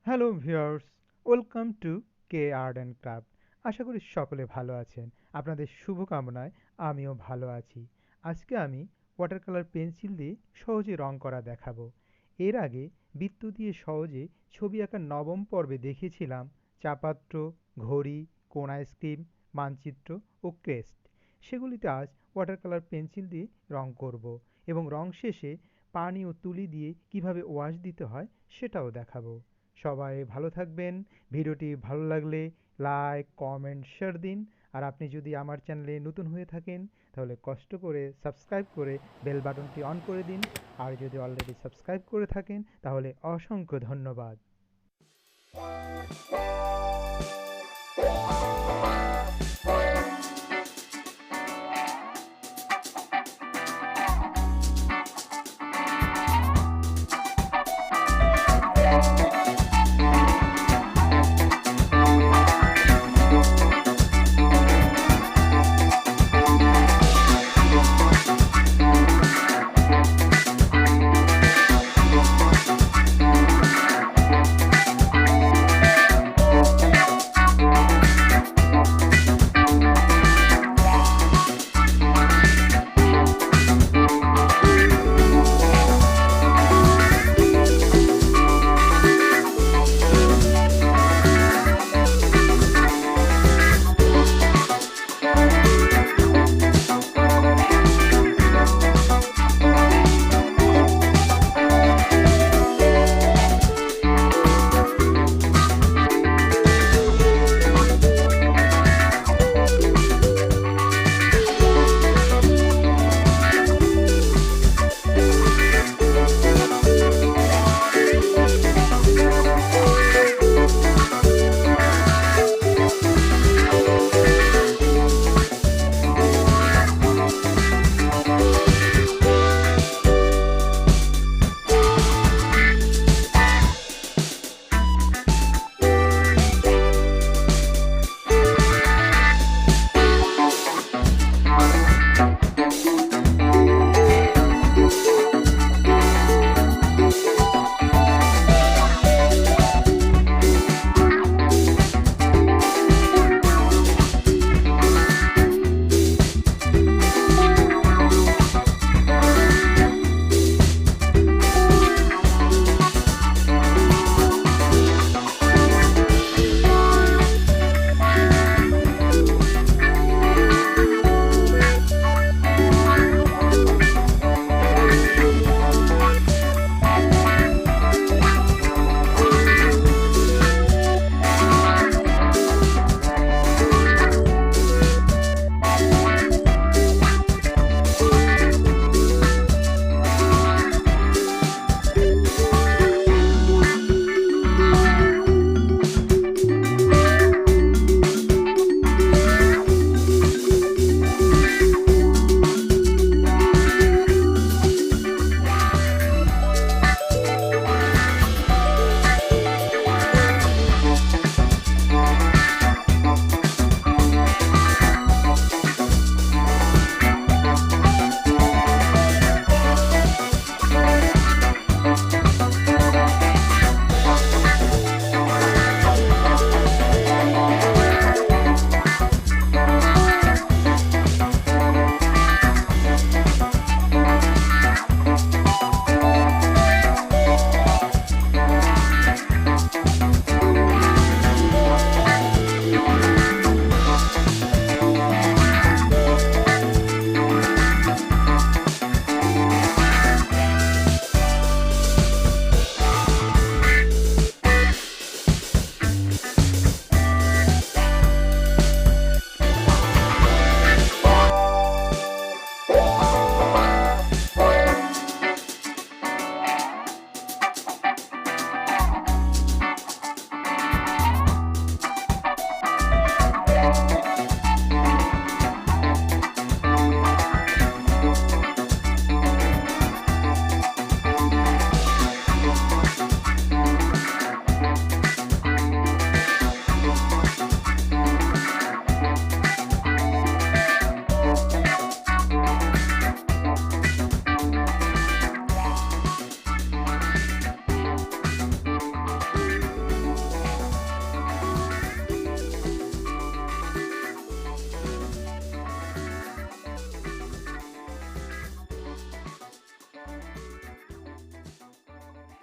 Hello viewers, welcome to K art and craft. আশা করি সকলে ভালো আছেন। আপনাদের শুভকামনায় আমিও ভালো আছি। আজকে আমি ওয়াটার কালার পেন্সিল দিয়ে সহজে রং করা দেখাবো। এর আগে বৃত্ত দিয়ে সহজে ছবি আঁকার নবম পর্বে দেখিয়েছিলাম চাপাত্র, ঘড়ি, কোন আইসক্রিম, মানচিত্র ও ক্রেস্ট। সেগুলিতে আজ ওয়াটার কালার পেন্সিল দিয়ে রং করব এবং রং শেষে পানি ও তুলি দিয়ে কিভাবে ওয়াশ দিতে হয় সেটাও দেখাবো। সবাই ভালো থাকবেন। ভিডিওটি ভালো লাগলে লাইক, কমেন্ট, শেয়ার দিন। আর আপনি যদি আমার চ্যানেলে নতুন হয়ে থাকেন তাহলে কষ্ট করে সাবস্ক্রাইব করে বেল বাটনটি অন করে দিন। আর যদি অলরেডি সাবস্ক্রাইব করে থাকেন তাহলে অসংখ্য ধন্যবাদ।